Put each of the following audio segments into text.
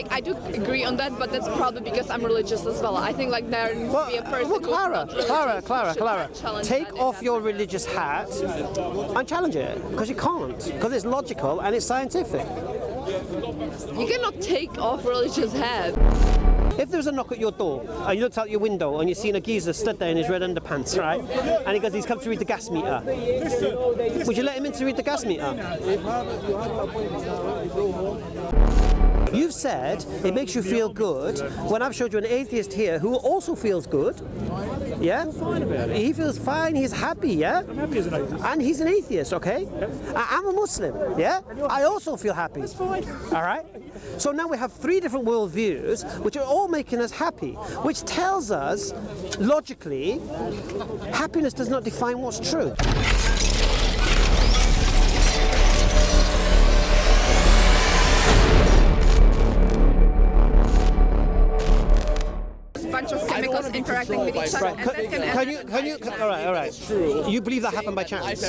I do agree on that, but that's probably because I'm religious as well. I think like there needs to be a person who's not religious Clara, challenge take that off your religious hat and challenge it, because you can't, because it's logical and it's scientific. You cannot take off religious hat. If there was a knock at your door and you looked out your window and you've seen a geezer stood there in his red underpants, right? And he goes, he's come to read the gas meter. Would you let him in to read the gas meter? You've said it makes you feel good when I've showed you an atheist here who also feels good. Yeah? He feels fine, he's happy, yeah? I'm happy as an atheist. And he's an atheist, okay? I'm a Muslim, yeah? I also feel happy. That's fine. All right? So now we have three different worldviews which are all making us happy, which tells us, logically, happiness does not define what's true. Bunch of chemicals interacting with each other. Right. Can you? All right. You believe that happened by chance?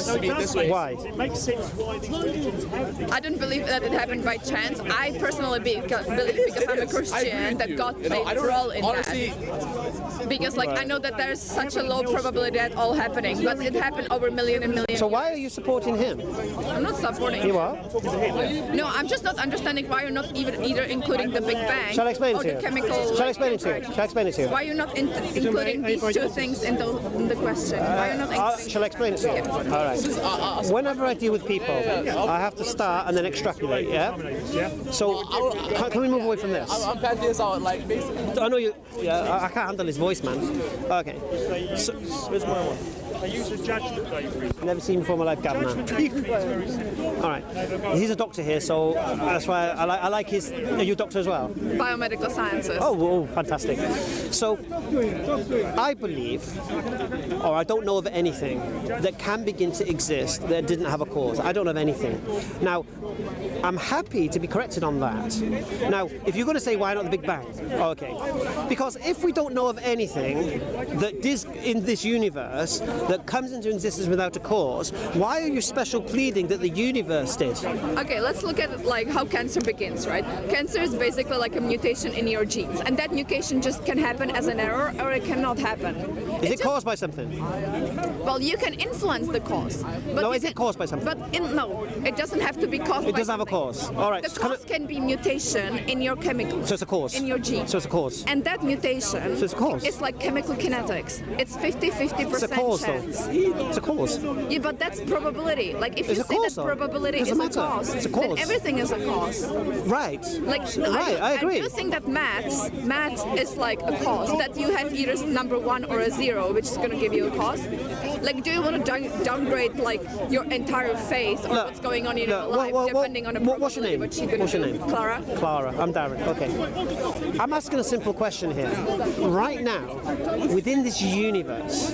Why? It makes sense why these religions have these. I don't believe that it happened by chance. I personally believe because I'm a Christian that God played a role in that. Because like I know that there's such a low probability that all happening, but it happened over million and million. So why are you supporting him? I'm not supporting. You are? No, I'm just not understanding why you're not even either including the Big Bang Shall I explain or it to the you? chemical. Shall I explain it to you? Shall I explain it to you? Why you're not including these two things in the question? Why you're not including? Shall I explain it to you? All right. Whenever I deal with people, I have to start and then extrapolate, yeah? So, can we move away from this? I'm passing this out, like, basically. I know you... Yeah, I can't handle his voice, man. Okay. So, Where's my one? I use a judgment day for it. never seen before in my life, Gavin. All right. He's a doctor here, so that's why I like his... Are you a doctor as well? Biomedical sciences. Oh, fantastic. So, I believe, or I don't know of anything that can begin to exist that didn't have a cause. I don't know of anything. Now, I'm happy to be corrected on that. Now, if you're going to say, why not the Big Bang? Okay. Because if we don't know of anything that is in this universe that comes into existence without a cause, why are you special pleading that the universe did? Okay, let's look at like how cancer begins, right? Cancer is basically like a mutation in your genes, and that mutation just can happen as an error, or it cannot happen. Is it caused by something? Well, you can influence the cause. But No, is it caused by something? But no, it doesn't have to be caused. It by doesn't have a something. cause. All right. The so cause can be mutation in your chemicals. So it's a cause. In your genes. So it's a cause. And that mutation So it's a cause. is like chemical kinetics. It's 50-50% It's a cause, chance. though. It's a cause. Yeah, but that's probability. Like if It's you a say cause, that though. probability Doesn't is a matter. cause, It's a then cause. everything is a cause. Right. Like I agree. I do think that maths is like a cause that you have either number 1 or a 0, which is going to give you a cause. Like, do you want to downgrade like your entire faith or what's going on in your life depending on the probability? What's your name? What you're gonna What's your do? name? Clara. Clara. I'm Darren. Okay. I'm asking a simple question here. Right now, within this universe,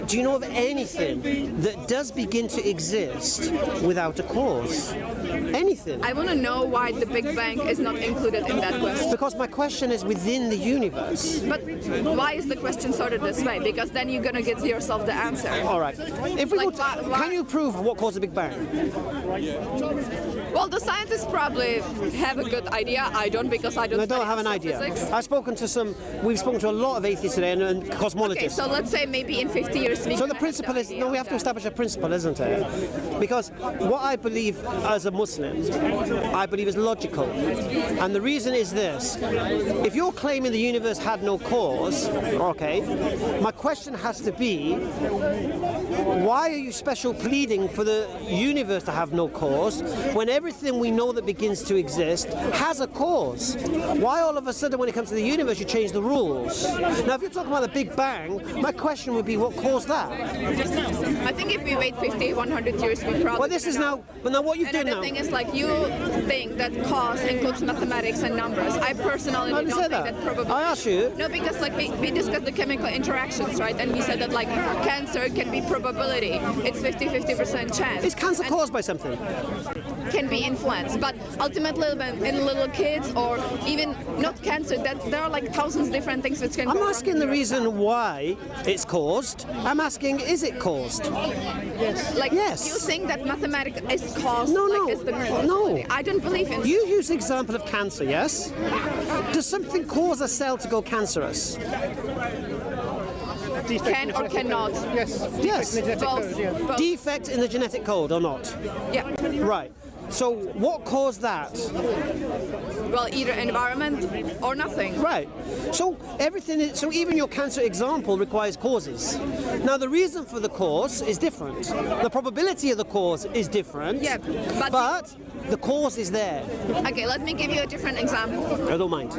do you know of anything that does begin to exist without a cause? Anything? I want to know why the Big Bang is not included in that question. Because my question is within the universe. But why is the question sorted this way? Because then you're gonna get yourself the answer. All right. If we Like, go to, why- can you prove what caused the Big Bang? Well, the scientists probably have a good idea. I don't, because I don't. I don't study have an idea. astrophysics. We've spoken to a lot of atheists today and cosmologists. Okay, so let's say maybe in 50 years we So can the have principle the is, idea no, of we have to that. establish a principle, isn't it? Because what I believe as a Muslim, I believe is logical. And the reason is this. If you're claiming the universe had no cause, okay, my question has to be, why are you special pleading for the universe to have no cause when everything we know that begins to exist has a cause? Why all of a sudden when it comes to the universe you change the rules? Now if you're talking about the Big Bang, my question would be what caused that? I think if we wait 50, 100 years, we probably. Well, this is now. But now, what you've done Another now. thing is like you think that cause includes mathematics and numbers. I personally I didn't don't say think that. that probably. I asked you. No, because like we discussed the chemical interactions, right? And we said that like cancer can be probability. It's 50% chance. Is cancer And caused by something? can be influenced, but ultimately in little kids or even not cancer, that there are like thousands different things which can I'm go wrong. asking the reason why it's caused. I'm asking, is it caused? Like, Yes. do you think that mathematics is caused? No, like, no, is the cause? no. I don't believe in. You use the example of cancer, yes? Does something cause a cell to go cancerous? Can or cannot. Yes. Yes. Both. Both. Defect in the genetic code or not? Yeah. Right. So what caused that? Well, either environment or nothing. Right. So so even your cancer example requires causes. Now the reason for the cause is different. The probability of the cause is different. Yeah, but the cause is there. Okay, let me give you a different example. I don't mind.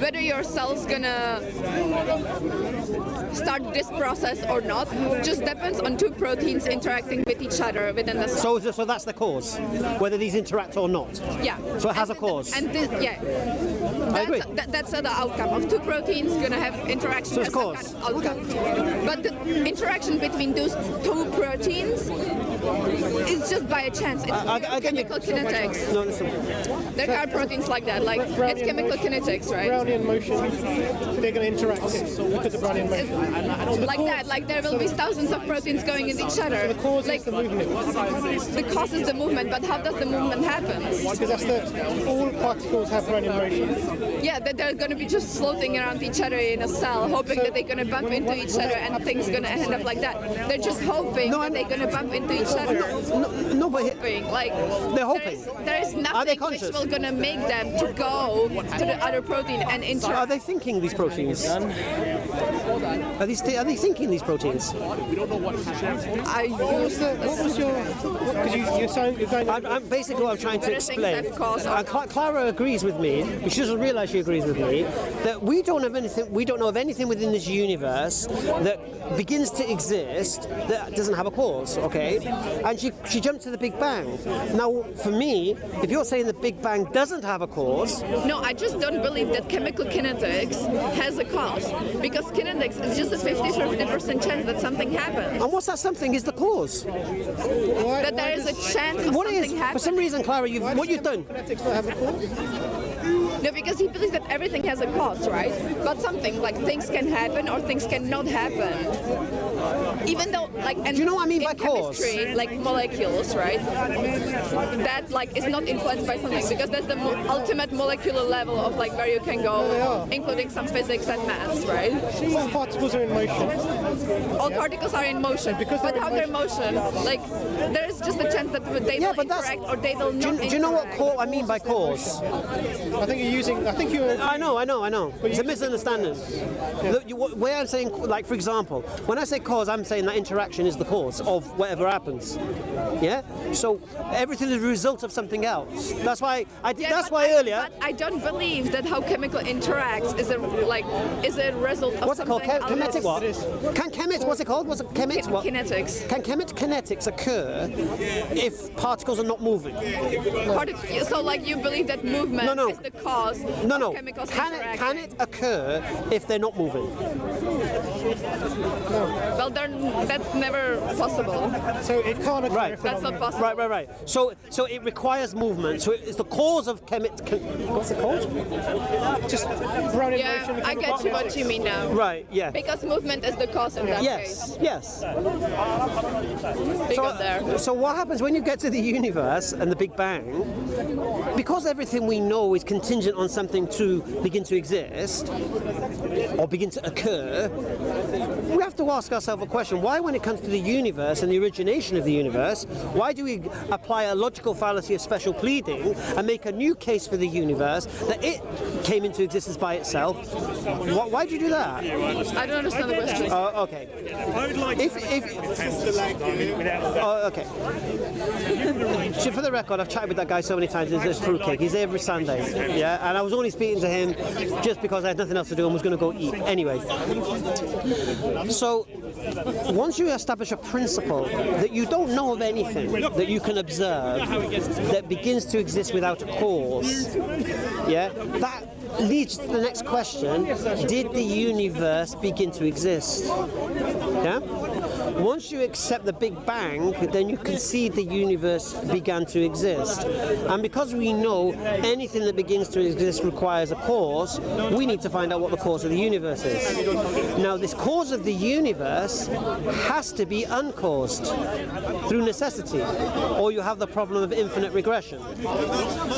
Whether your cell's gonna start this process or not just depends on two proteins interacting with each other within the cell. So that's the cause, whether these interact or not. Yeah. So it has a cause. And this, yeah. I agree. That's the outcome of two proteins gonna have interaction. So it's as some cause. kind of outcome. But the interaction between those two proteins is just by a chance. It's I get you. chemical kinetics. No, listen. There are proteins like that. Like it's chemical kinetics, right? Brownian motion, they're going to interact because of Brownian motion. So the Like cause- that, like there will be thousands of proteins going into each other. The cause Like is the movement. the cause is the movement, but how does the movement happen? Because all particles have Brownian motion. Yeah, that they're going to be just floating around each other in a cell, hoping that they're going to bump into each other and things going to end up like that. They're just hoping that they're going to bump into each other. No, but Hoping, like they're hoping. There is Are they nothing which conscious? will going to make them to go to the other protein and Are interact. they thinking these proteins? Are they thinking these proteins? I use What was your? Because you're going. Basically what I'm trying to Better things explain. have cause. And Clara agrees with me. She doesn't realise she agrees with me that we don't know of anything within this universe that begins to exist that doesn't have a cause. Okay, and she jumped to the Big Bang. Now, for me, if you're saying the Big Bang doesn't have a cause, No, I just don't believe that chemical kinetics has a cause. Because kinetics is just a 50% chance that something happens. and what's that something is the cause. That there is a chance of What something is, for happening. some reason, Clara, what you've done? Kinetics not have a cause? No, because he believes that everything has a cause, right? But something like things can happen or things cannot happen. Even though, like, and Do you know what I mean in by cause? chemistry, like molecules, right? That like is not influenced by something because that's the ultimate molecular level of like where you can go, including some physics and maths, right? All particles are in motion. All particles are in motion, because but they're how in they're motion, like there is just a chance that they Yeah, will but that's- interact or they will not. Do you know what interact. I mean by cause? I think you're using. I think you're. I know. It's a misunderstanding. Where I'm saying, like, for example, when I say cause, I'm saying that interaction is the cause of whatever happens. Yeah. So everything is a result of something else. That's why Yeah, that's but why earlier. But I don't believe that how chemical interacts is a result of What's it called? something Kinetic else. what? Can chemits? What's it called? What's it? Chemits what? Kinetics. Can kinetics occur if particles are not moving? So like you believe that movement No. is the cause No. of chemicals Can interacting. it occur if they're not moving? Well, that's never possible. So it can't occur Right. if they're That's not not moving. possible. Right. So it requires movement. So it's the cause of what's it called? Just Brownian Yeah, motion. I get you what you mean now. Right. Yeah. Because movement is the cause in that case. Yes. We got there. So what happens when you get to the universe and the Big Bang? Because everything we know is contingent on something to begin to exist or begin to occur, we have to ask ourselves a question. Why, when it comes to the universe and the origination of the universe, why do we apply a logical fallacy of special pleading and make a new case for the universe that it came into existence by itself? Why do you do that? I don't understand the question. Okay. I would like Okay. So for the record, I've chatted with that guy so many times. It's fruitcake. He's there every Sunday. Yeah, and I was only speaking to him just because I had nothing else to do and was going to go eat. Anyway. So once you establish a principle that you don't know of anything that you can observe that begins to exist without a cause, yeah, that leads to the next question: did the universe begin to exist? Yeah. Once you accept the Big Bang, then you concede the universe began to exist. And because we know anything that begins to exist requires a cause, we need to find out what the cause of the universe is. Now, this cause of the universe has to be uncaused through necessity, or you have the problem of infinite regression.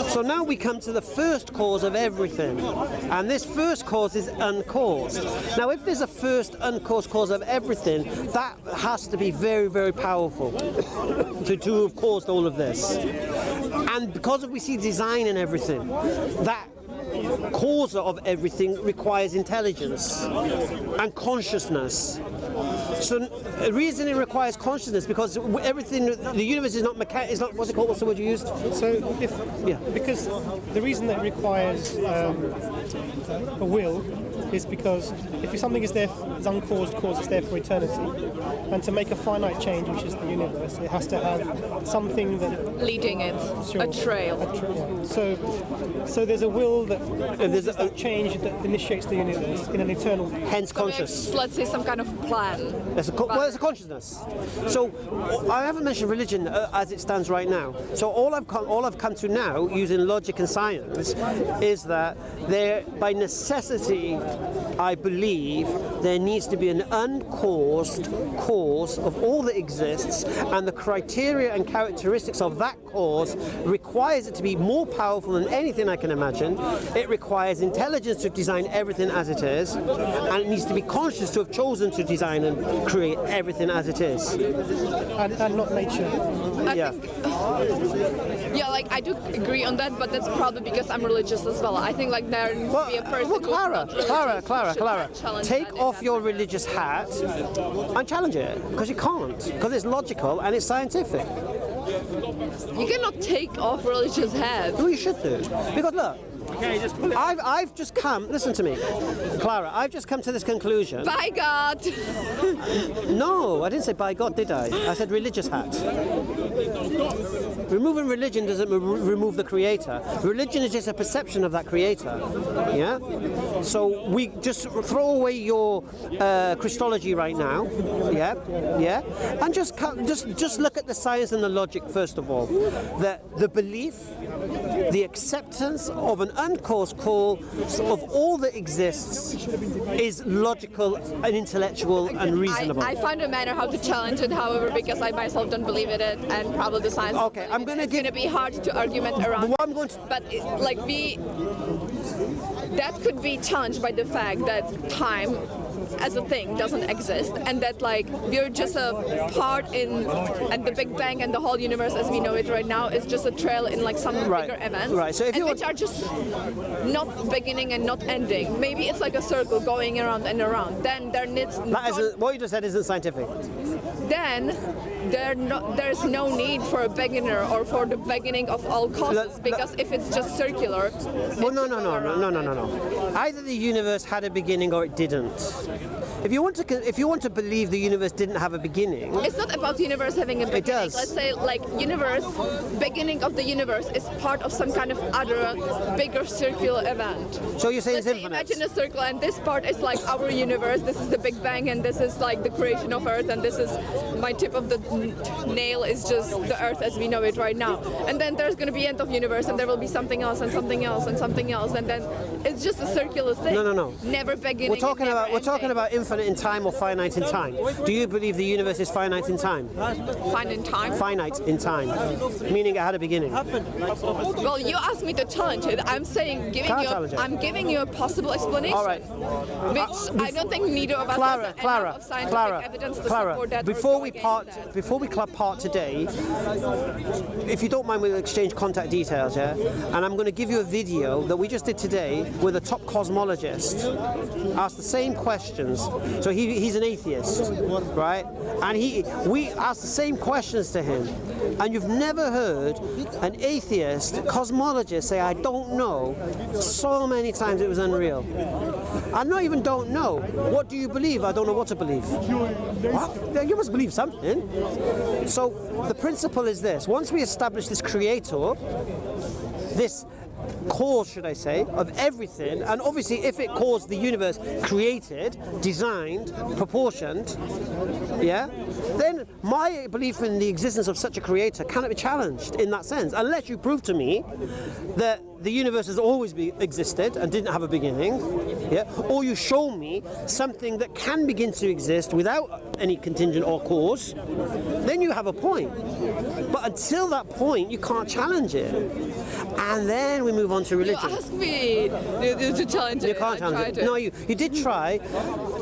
So now we come to the first cause of everything, and this first cause is uncaused. Now, if there's a first uncaused cause of everything, that has to be very, very powerful to have caused all of this. And because we see design in everything, that cause of everything requires intelligence and consciousness. So the reason it requires consciousness, because everything, the universe is not what's it called? What's the word you used? So because the reason that it requires a will is because if something is there, is uncaused cause, it's there for eternity. And to make a finite change, which is the universe, it has to have something that leading it, a trail. So there's a will that there's a change that initiates the universe in an eternal. Hence conscious. Let's say some kind of plan. It's a consciousness. So I haven't mentioned religion as it stands right now. So all I've come to now, using logic and science, is that there, by necessity, I believe there needs to be an uncaused cause of all that exists, and the criteria and characteristics of that cause requires it to be more powerful than anything I can imagine. It requires intelligence to design everything as it is, and it needs to be conscious to have chosen to design and create everything as it is. And not nature. Yeah, like I do agree on that, but that's probably because I'm religious as well. I think like there needs to be a person who's not religious. Clara, take off your religious hat and challenge it, because you can't, because it's logical and it's scientific. You cannot take off religious hat. No, you should do, because look, I've just come, listen to me, Clara, I've just come to this conclusion. By God! No, I didn't say by God, did I? I said religious hat. Removing religion doesn't remove the creator. Religion is just a perception of that creator. Yeah? So we just throw away your Christology right now. Yeah? Yeah? And just look at the science and the logic first of all. The belief, the acceptance of an uncaused cause of all that exists is logical and intellectual and reasonable. I find a manner how to challenge it, however, because I myself don't believe in it, and probably the science. Okay, I'm going to It's going to be hard to argument around. What I'm going to, but that could be challenged by the fact that time as a thing doesn't exist, and that like we're just a part in, and the Big Bang and the whole universe as we know it right now is just a trail in like some bigger events, right. So if and which are just not beginning and not ending. Maybe it's like a circle going around and around. Then there needs what you just said isn't scientific. Then there's no need for a beginner or for the beginning of all causes, because if it's just circular. Well, no. Either the universe had a beginning or it didn't. If you want to believe the universe didn't have a beginning, it's not about the universe having a beginning. It does. Let's say like beginning of the universe is part of some kind of other bigger circular event. So you're saying Let's it's say infinite. imagine a circle, and this part is like our universe. This is the Big Bang, and this is like the creation of Earth, and this is my tip of the nail is just the Earth as we know it right now. And then there's going to be end of universe, and there will be something else, and something else, and something else, and then it's just a circular thing. No. Never beginning. We're talking about infinite in time or finite in time. Do you believe the universe is finite in time? Finite in time? Finite in time, meaning it had a beginning. Well, you asked me to challenge it. I'm saying I'm giving you a possible explanation. All right. Which I don't think neither of us has enough scientific evidence to support that. Before we part today, if you don't mind, we'll exchange contact details, yeah? And I'm going to give you a video that we just did today with a top cosmologist. Asked the same questions. So he's an atheist, right? And we asked the same questions to him. And you've never heard an atheist cosmologist say, I don't know, so many times it was unreal. I not even don't know. What do you believe? I don't know what to believe. What? You must believe something. So the principle is this. Once we establish this creator, this cause, should I say, of everything, and obviously if it caused the universe created, designed, proportioned, yeah, then my belief in the existence of such a creator cannot be challenged in that sense, unless you prove to me that the universe has always existed and didn't have a beginning, yeah, or you show me something that can begin to exist without any contingent or cause, then you have a point. But until that point, you can't challenge it. And then we move on to religion. You asked me to challenge it. You can't challenge it. No, you did try,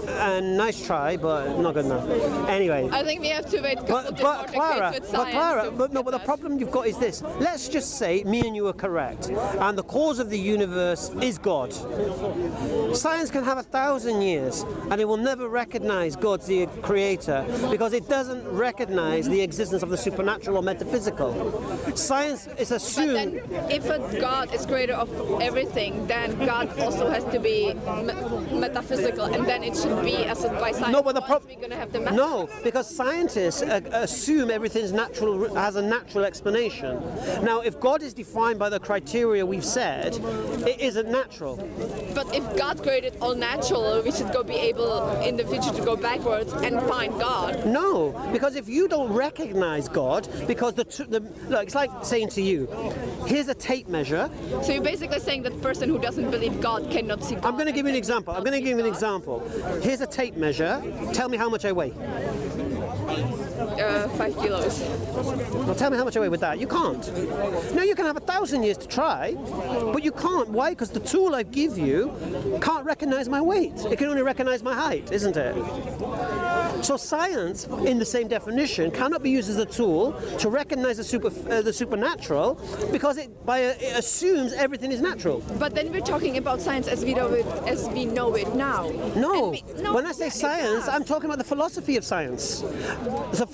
and nice try, but not good enough. Anyway. I think we have to wait a couple of But Clara, decades with science. but the problem you've got is this. Let's just say me and you are correct, and the cause of the universe is God. Science can have 1,000 years, and it will never recognize God's the creator because it doesn't recognize the existence of the supernatural or metaphysical. Science is assumed. But then, if a God is creator of everything, then God also has to be metaphysical, and then it should be assessed by science. No, but the we're going to have the no, because scientists assume everything's natural, has a natural explanation. Now, if God is defined by the criteria we've said, it isn't natural. But if God created all natural, we should be able in the future to go backwards and find God. No, because if you don't recognize God, because look, it's like saying to you, here's a tape measure. So you're basically saying that the person who doesn't believe God cannot see God. I'm going to give you an example. Here's a tape measure. Tell me how much I weigh. 5 kilos. Well, tell me how much I weigh with that. You can't. No, you can have 1,000 years to try, but you can't. Why? Because the tool I give you can't recognize my weight. It can only recognize my height, isn't it? So science, in the same definition, cannot be used as a tool to recognize the supernatural because it assumes everything is natural. But then we're talking about science as we know it now. No, when I say science, I'm talking about the philosophy of science. The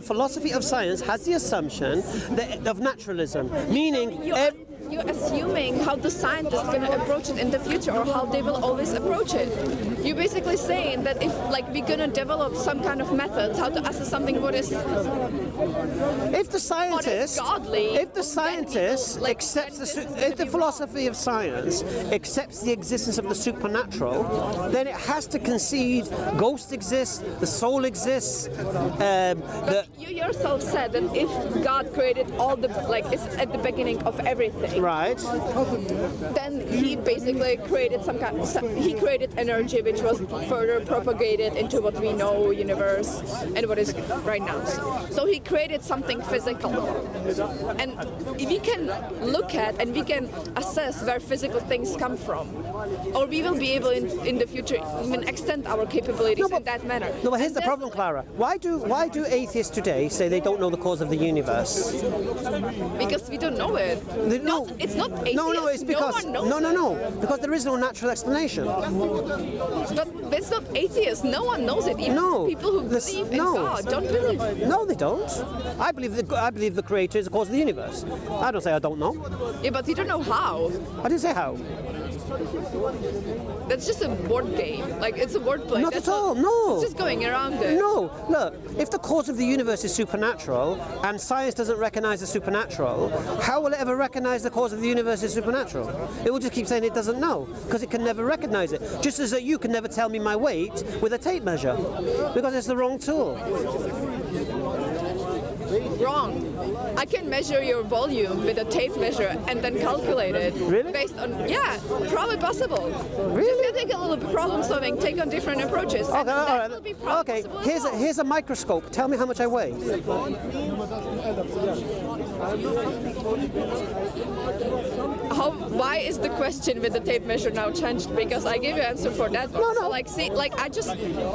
philosophy of science has the assumption of naturalism, meaning you're assuming how the scientists are going to approach it in the future or how they will always approach it. You're basically saying that if we're going to develop some kind of methods how to assess something what is godly, if the philosophy of science accepts the existence of the supernatural, then it has to concede ghosts exist, the soul exists. But you yourself said that if God created all it's at the beginning of everything. Right. Then he basically created he created energy which was further propagated into what we know universe and what is right now. So he created something physical. And we can look at and we can assess where physical things come from. Or we will be able in the future even extend our capabilities in that manner. No, but here's the problem, Clara. Why do atheists today say they don't know the cause of the universe? Because we don't know it. It's not atheist. No, it's because because there is no natural explanation. But it's not atheist. No one knows it. Even people who believe in God don't believe. No, they don't. I believe the creator is the cause of the universe. I don't say I don't know. Yeah, but you don't know how. I didn't say how. That's just a board game. It's a wordplay. Not at all. No. It's just going around it. No. Look, if the cause of the universe is supernatural and science doesn't recognize the supernatural, how will it ever recognize the cause of the universe is supernatural? It will just keep saying it doesn't know because it can never recognize it. Just as that you can never tell me my weight with a tape measure because it's the wrong tool. Wrong. I can measure your volume with a tape measure and then calculate it. Really? Based on, probably possible. Really? Just gonna take a little bit problem solving, take on different approaches. Okay, all right. Will be possible Here's a microscope. Tell me how much I weigh. Why is the question with the tape measure now changed? Because I gave you an answer for that one. No. So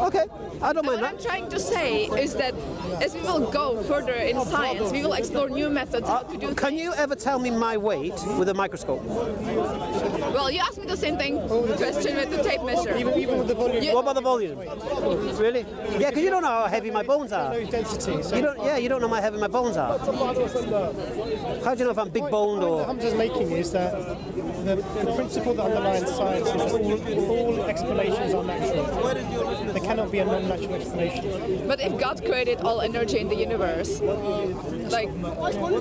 Okay, I don't mind what I'm trying to say is that as we will go further in science, we will explore new methods how to do Can you ever tell me my weight with a microscope? Well, you asked me the same question with the tape measure. Even with the volume. What about the volume? Really? Yeah, because you don't know how heavy my bones are. No density. So You don't know how heavy my bones are. How do you know if I'm big boned The or? Hamza's making is that the principle that underlines science is that all explanations are natural. There cannot be a non-natural explanation. But if God created all energy in the universe, like,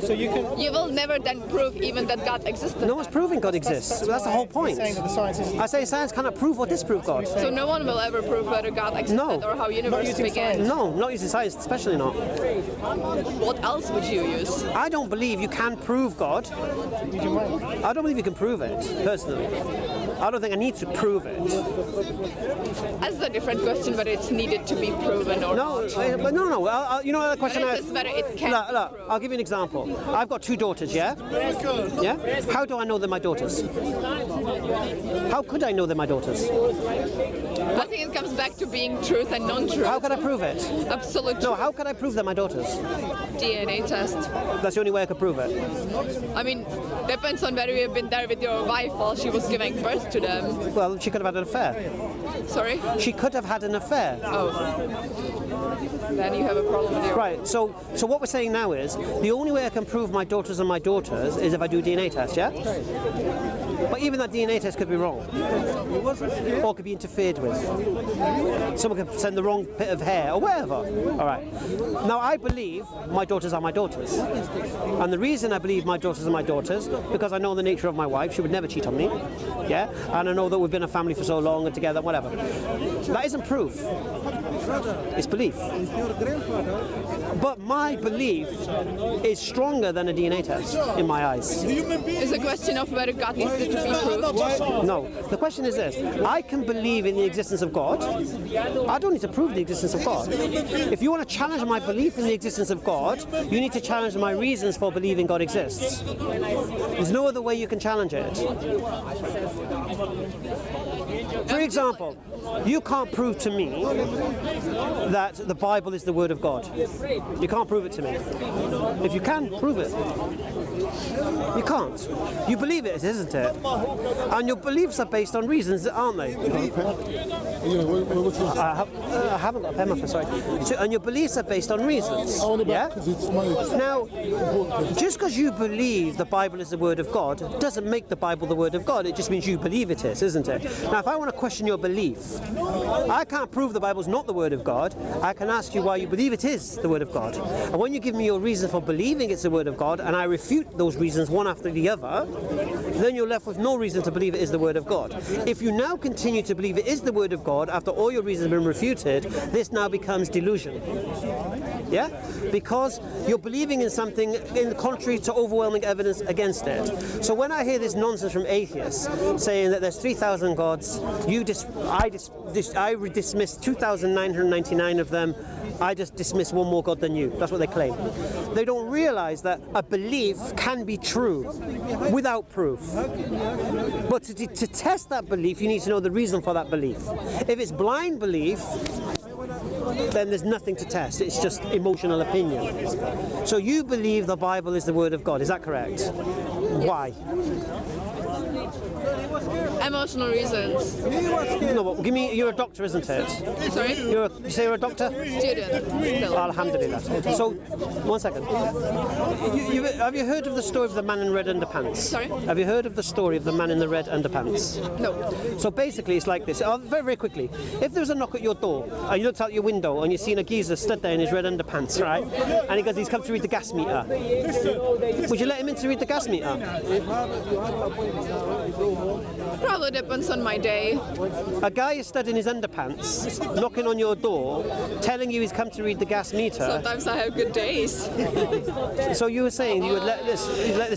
So you can. you will never then prove even that God existed. No one's proving God exists. That's the whole point. Saying that the science is. I say science cannot prove or disprove God. So no one will ever prove whether God existed No. or how universe using began. science. No, not using science, especially not. What else would you use? I don't believe you can prove God. Did you mind? I don't believe you can prove it, personally. I don't think I need to prove it. That's a different question whether it's needed to be proven or No, not. but no. You know the question But I. it's just whether it can Look, be look, proved. I'll give you an example. I've got 2 daughters, yeah? Yeah? How do I know they're my daughters? How could I know they're my daughters? I think it comes back to being truth and non-truth. How can I prove it? Absolute No, how can I prove they're my daughters? DNA test. That's the only way I could prove it. I mean, depends on whether you've been there with your wife while she was giving birth to them. Well, she could have had an affair. Sorry? She could have had an affair. Oh. Then you have a problem with your... Right, so what we're saying now is, the only way I can prove my daughters are my daughters is if I do a DNA test, yeah? But even that DNA test could be wrong. Or could be interfered with. Someone could send the wrong bit of hair, or whatever. All right. Now, I believe my daughters are my daughters. And the reason I believe my daughters are my daughters, because I know the nature of my wife, she would never cheat on me. Yeah? And I know that we've been a family for so long and together, whatever. That isn't proof. It's belief. But my belief is stronger than a DNA test, in my eyes. It's a question of whether God needs to be proved. No. The question is this. I can believe in the existence of God. I don't need to prove the existence of God. If you want to challenge my belief in the existence of God, you need to challenge my reasons for believing God exists. There's no other way you can challenge it. For example, you can't prove to me that the Bible is the Word of God. You can't prove it to me. If you can, prove it. You can't. You believe it, isn't it? And your beliefs are based on reasons, aren't they? I haven't got a pen, my friend, sorry. So, and your beliefs are based on reasons. Yeah? Now, just because you believe the Bible is the Word of God doesn't make the Bible the Word of God. It just means you believe it is, isn't it? Now, if I want to question your belief, I can't prove the Bible's not the Word of God. I can ask you why you believe it is the Word of God. And when you give me your reason for believing it's the Word of God, and I refute those reasons one after the other, then you're left with no reason to believe it is the Word of God. If you now continue to believe it is the Word of God after all your reasons have been refuted, this now becomes delusion. Yeah? Because you're believing in something in contrary to overwhelming evidence against it. So when I hear this nonsense from atheists saying that there's 3,000 gods, I dismiss 2,999 of them, I just dismiss one more God than you. That's what they claim. They don't realize that a belief can be true without proof. But to test that belief, you need to know the reason for that belief. If it's blind belief, then there's nothing to test. It's just emotional opinion. So you believe the Bible is the Word of God. Is that correct? Why? Emotional reasons. No, but give me. You're a doctor, isn't it? Sorry? You say you're a doctor? Student. Still. Alhamdulillah. So, one second. Have you heard of the story of the man in red underpants? Sorry? Have you heard of the story of the man in the red underpants? No. So basically, it's like this. Very, very quickly. If there was a knock at your door, and you looked out your window, and you seen a geezer stood there in his red underpants, right? And he goes, he's come to read the gas meter. Would you let him in to read the gas meter? Probably depends on my day. A guy is stood in his underpants, knocking on your door, telling you he's come to read the gas meter. Sometimes I have good days. So you were saying you would let this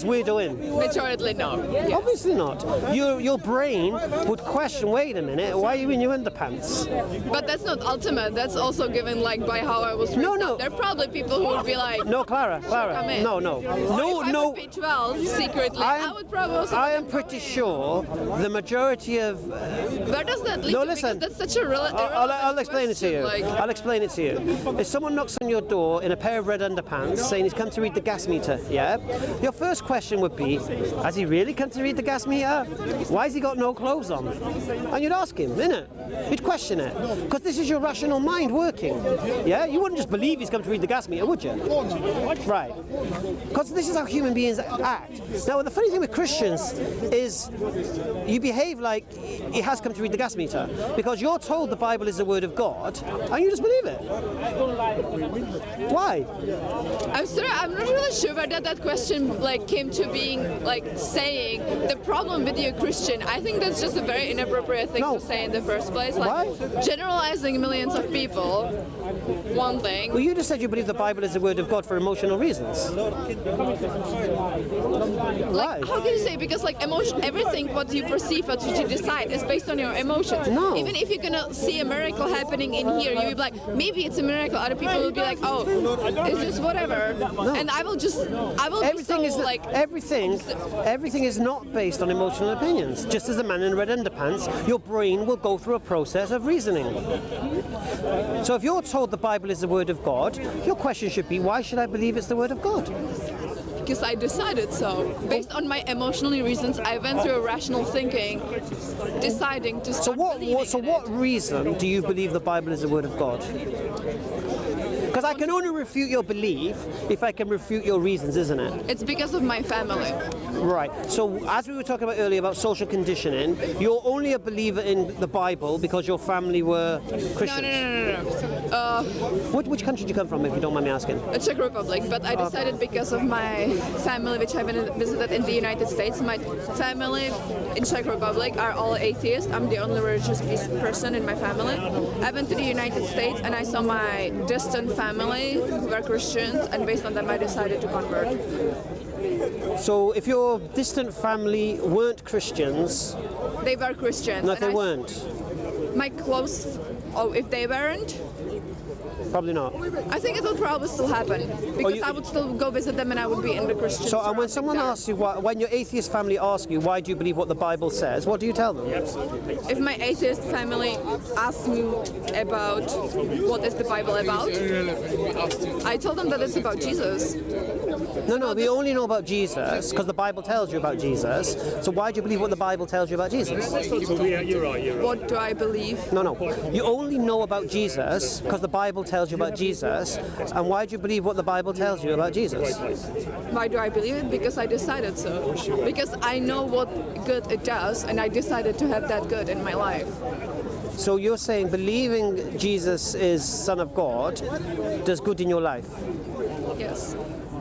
weirdo in? Majority no. Yeah. Obviously not. Your brain would question, wait a minute, why are you in your underpants? But that's not ultimate. That's also given like by how I was raised. No. There are probably people who would be like, No, Clara. come in. No. If I would be 12 secretly, I would probably also I am pretty sure the majority of... Where does that lead No, to? listen. Because that's such a I'll explain it to you. Like, I'll explain it to you. If someone knocks on your door in a pair of red underpants saying he's come to read the gas meter, yeah? Your first question would be, has he really come to read the gas meter? Why has he got no clothes on? And you'd ask him, innit? You'd question it. Because this is your rational mind working. Yeah? You wouldn't just believe he's come to read the gas meter, would you? Right. Because this is how human beings act. Now, the funny thing with Christians is you behave like he has come to read the gas meter because you're told the Bible is the word of God and you just believe it. Why? I'm sorry, I'm not really sure whether that question like came to being like saying the problem with you Christian. I think that's just a very inappropriate thing to say in the first place. Like generalizing millions of people, one thing. Well, you just said you believe the Bible is the word of God for emotional reasons. Like, how can you say? Because like emotion, everything what you perceive, what you decide is based on your emotions. No. Even if you're gonna see a miracle happening in here, you'll be like, maybe it's a miracle. Other people will be like, oh, it's just whatever. No. And I will Everything be so, is like everything is not based on emotional opinions. Just as a man in red underpants, your brain will go through a process of reasoning. So if you're told the Bible is the word of God, your question should be, why should I believe it's the word of God? because I decided so. Based on my emotional reasons, I went through a rational thinking, deciding to start believing in it. What reason do you believe the Bible is the word of God? Because I can only refute your belief if I can refute your reasons, isn't it? It's because of my family. Right. So, as we were talking about earlier about social conditioning, you're only a believer in the Bible because your family were Christians. No. Which country do you come from, if you don't mind me asking? The Czech Republic, but I decided because of my family, which I've visited in the United States. My family in Czech Republic are all atheists. I'm the only religious person in my family. I went to the United States and I saw my distant family were Christians, and based on them I decided to convert. So if your distant family weren't Christians... They were Christians. No, they weren't. My close... Oh, if they weren't? Probably not. I think it will probably still happen, because I would still go visit them and I would be in the Christian. So, and when someone asks you, when your atheist family asks you, why do you believe what the Bible says, what do you tell them? If my atheist family asks me about what is the Bible about, I tell them that it's about Jesus. No, we only know about Jesus because the Bible tells you about Jesus. So why do you believe what the Bible tells you about Jesus? Yeah, you're right. What do I believe? No. You only know about Jesus because the Bible tells you about Jesus. And why do you believe what the Bible tells you about Jesus? Why do I believe it? Because I decided so. Because I know what good it does, and I decided to have that good in my life. So you're saying believing Jesus is Son of God does good in your life? Yes.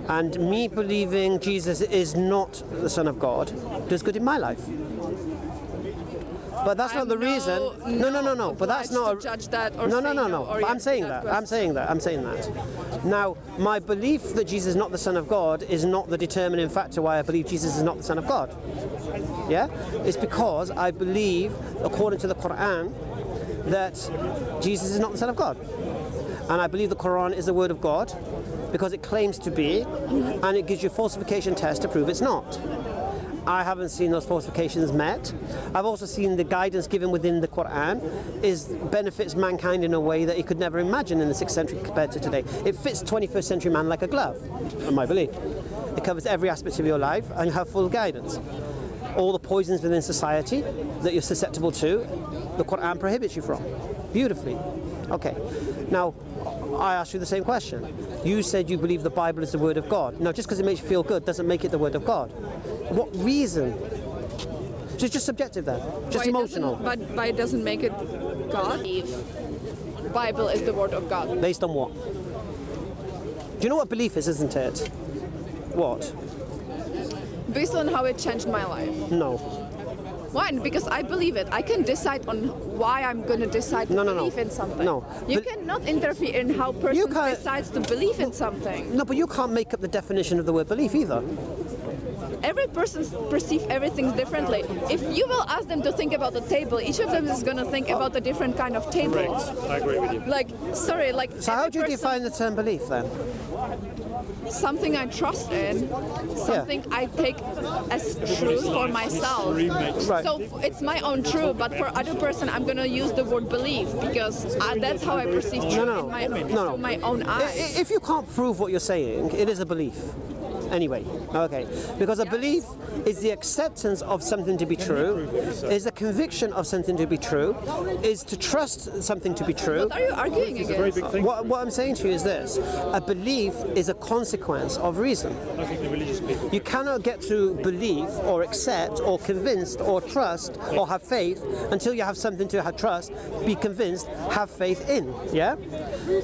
And me believing Jesus is not the Son of God does good in my life. But that's not the reason. No. But that's not. Judge that or no. Or I'm saying that. I'm saying that. Now, my belief that Jesus is not the Son of God is not the determining factor why I believe Jesus is not the Son of God. Yeah, it's because I believe, according to the Quran, that Jesus is not the Son of God, and I believe the Quran is the Word of God because it claims to be, and it gives you a falsification test to prove it's not. I haven't seen those falsifications met. I've also seen the guidance given within the Quran benefits mankind in a way that he could never imagine in the 6th century compared to today. It fits 21st century man like a glove, in my belief. It covers every aspect of your life and you have full guidance. All the poisons within society that you're susceptible to, the Quran prohibits you from. Beautifully. Okay. Now, I asked you the same question. You said you believe the Bible is the Word of God. Now, just because it makes you feel good doesn't make it the Word of God. What reason? So it's just subjective then, just emotional. But it doesn't make it God. Bible is the Word of God. Based on what? Do you know what belief is, isn't it? What? Based on how it changed my life. No. Why? Because I believe it. I can decide on why I'm going to decide to believe in something. No. You cannot interfere in how person decides to believe in something. No, but you can't make up the definition of the word belief either. Every person perceives everything differently. If you will ask them to think about the table, each of them is going to think about a different kind of table. I agree with you. So how do you define the term belief then? something I trust in, something I take as truth for myself. Right. So it's my own truth, but for other person, I'm gonna use the word belief because that's how I perceive truth through my own eyes. If you can't prove what you're saying, it is a belief. Anyway, okay. Because a belief is the acceptance of something to be true, is the conviction of something to be true, is to trust something to be true. What are you arguing against? What I'm saying to you is this. A belief is a consequence of reason. You cannot get to believe or accept or convinced or trust or have faith until you have something to have trust, be convinced, have faith in. Yeah?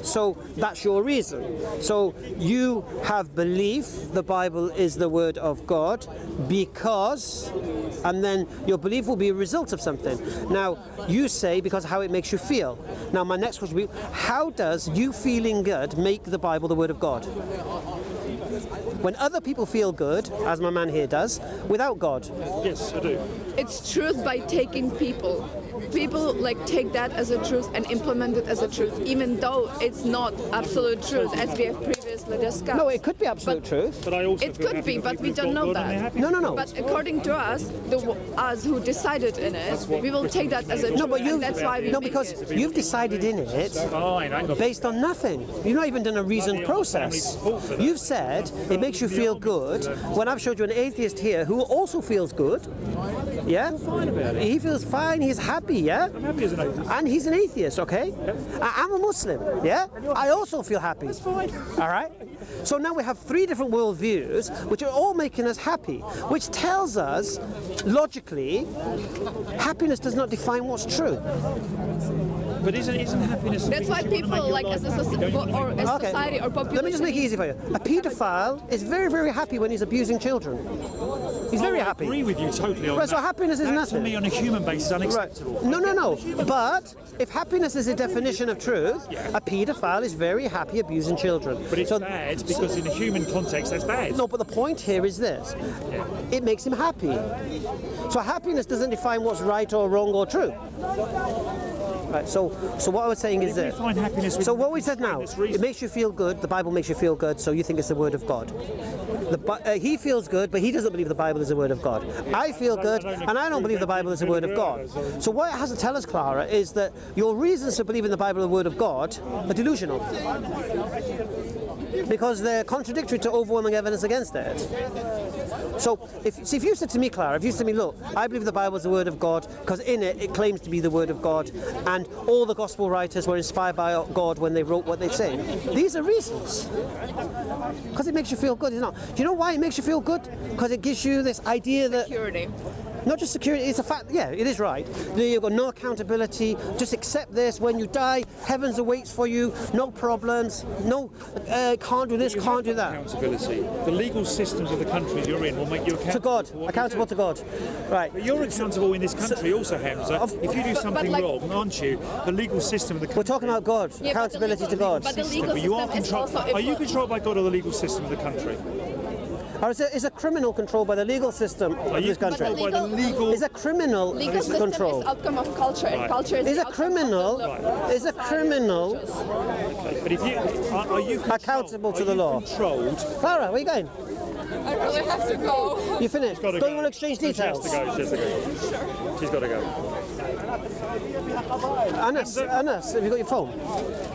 So that's your reason. So you have belief, the Bible is the word of God, because, and then your belief will be a result of something. Now, you say because of how it makes you feel. Now, my next question will be, how does you feeling good make the Bible the word of God? When other people feel good, as my man here does, without God. Yes, I do. It's truth by taking people. People like take that as a truth and implement it as a truth, even though it's not absolute truth, as we have previously discussed. No, it could be absolute truth. But I also It feel could happy be, that but people we have don't got know God and they're that. happy. No. But according to us, us who decided in it, we will take that as a truth. No, but and that's why we make because it. you've decided in it Fine, I ain't got based on nothing. You've not even done a reasoned process. You've said it makes you feel good when I've showed you an atheist here who also feels good. Yeah? He feels fine, he's happy, yeah? I'm happy as an atheist. And he's an atheist, okay? I'm a Muslim, yeah? I also feel happy. That's fine. All right? So now we have three different worldviews which are all making us happy, which tells us, logically, happiness does not define what's true. But isn't happiness? That's why people, like as a society or population. Let me just make it easy for you. A paedophile is very, very happy when he's abusing children. He's very happy. I agree with you totally on Right, that. so happiness is That, nothing. to me, on a human basis, is unacceptable. No. But if happiness is a definition of truth, a paedophile is very happy abusing children. But it's bad because in a human context, that's bad. No, but the point here is this. It makes him happy. So happiness doesn't define what's right or wrong or true. Right, so what I was saying is this. Find happiness So what we said now, it makes you feel good, the Bible makes you feel good, so you think it's the word of God. He feels good, but he doesn't believe the Bible is the word of God. I feel good, and I don't believe the Bible is the word of God. So what it has to tell us, Clara, is that your reasons for believing the Bible is the word of God are delusional. Because they're contradictory to overwhelming evidence against it. So if you said to me, Clara, if you said to me, look, I believe the Bible is the word of God because in it claims to be the word of God, and all the gospel writers were inspired by God when they wrote what they say. These are reasons. Because it makes you feel good, isn't it? Do you know why it makes you feel good? Because it gives you this idea that... Security. Not just security, it's a fact, yeah, it is right. You've got no accountability, just accept this, when you die, heavens awaits for you, no problems, no, can't do this, can't do that. Accountability. The legal systems of the country you're in will make you accountable. To God, for what accountable you to do. God. Right. But you're accountable in this country also, Hamza. If you do something wrong, aren't you? The legal system of the country... We're talking about God, Yeah, accountability to God. But the legal But you are system is also... Are you controlled by God or the legal system of the country? Or is a criminal controlled by the legal system of this country? Controlled by the legal... Is a criminal legal system control? is outcome of culture, and culture is Is the a outcome criminal? of the Is a criminal But if you... Are you controlled, accountable to the law? Controlled... Clara, where are you going? I really have to go. You finished? Don't you want to exchange details? She has to go. She's got to go. Anas, have you got your phone?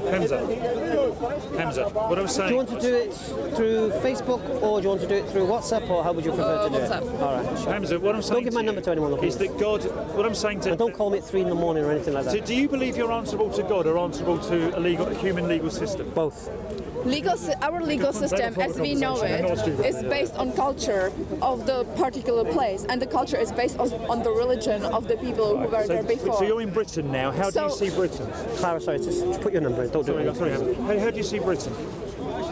Hamza, what I was saying... Do you want to do it through Facebook, or do you want to do it through WhatsApp, or how would you prefer to do WhatsApp. it? All right. Sure. Hamza, what I'm saying Don't give my number to anyone, is that God... What I'm saying to... And don't call me at 3 in the morning or anything like that. Do you believe you're answerable to God or answerable to a human legal system? Both. Our legal system, as we know it, is based on culture of the particular place, and the culture is based on the religion of the people who were there before. So you're in Britain now. How do you see Britain? Clara, sorry, just put your number in. Don't do it. Sorry, how do you see Britain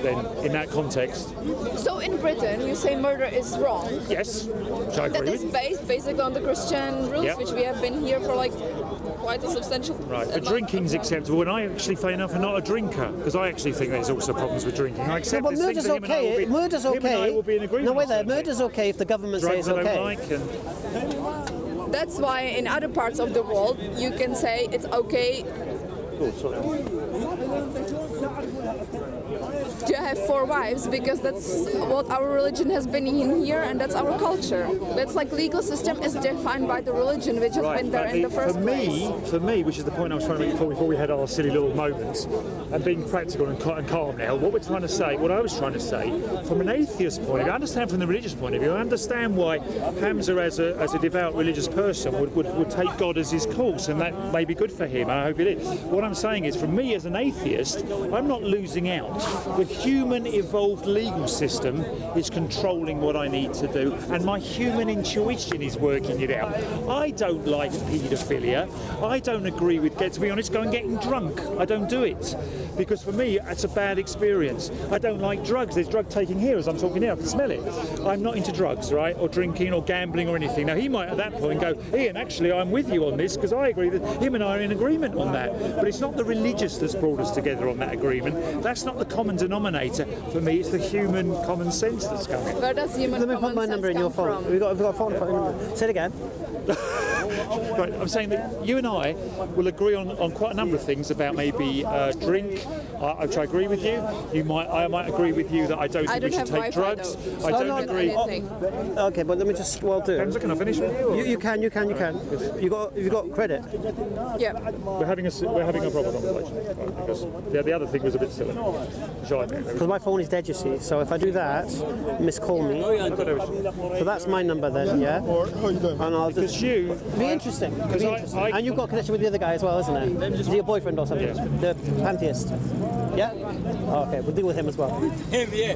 then in that context? So in Britain, you say murder is wrong. Yes, which I That agree is with. based basically on the Christian rules, Yep. which we have been here for like quite a substantial. Right, but drinking's acceptable, and I actually, fair enough, am not a drinker because I actually think there's also problems with drinking. I accept But this murder's thing that okay. Murder's him and I okay. will be in agreement. No, wait there. on certain Murder's okay if the government things. says Drugs it's I don't okay. like, and That's why in other parts of the world you can say it's okay. oh, sorry. do I have 4 wives? Because that's what our religion has been in here, and that's our culture. It's like legal system is defined by the religion, which has been there in the first place. For me, which is the point I was trying to make before we had our silly little moments, and being practical and calm now, what I was trying to say, from an atheist point of view, I understand from the religious point of view, I understand why Hamza, as a devout religious person, would take God as his course, and that may be good for him, and I hope it is. What I'm saying is, for me as an atheist, I'm not losing out. The human evolved legal system is controlling what I need to do, and my human intuition is working it out. I don't like paedophilia. I don't agree with, to be honest, getting drunk. I don't do it. Because for me, it's a bad experience. I don't like drugs. There's drug taking here as I'm talking here. I can smell it. I'm not into drugs, right? Or drinking or gambling or anything. Now, he might at that point go, Ian, actually, I'm with you on this because I agree that him and I are in agreement on that. But it's not the religious that's brought us together on that agreement. That's not the common denominator. For me, it's the human common sense that's coming. Where does human Let me put my number in your phone. We've got a phone number. Say it again. Right, I'm saying that you and I will agree on quite a number of things about maybe drink, which I agree with you. I might agree with you that I don't think we should take drugs. I don't agree. Okay, but let me just do it. Hamza, can I finish with you? You can. You've got credit. Yeah. We're having a proper conversation, right, because the other thing was a bit silly. Because my phone is dead, you see. So if I do that, miss call me. So that's my number then, yeah. And I'll just be interesting. And you've got a connection with the other guy as well, isn't it? Is he your boyfriend or something? Yeah. The pantheist. Yeah. Okay, we'll deal with him as well. Him, yeah.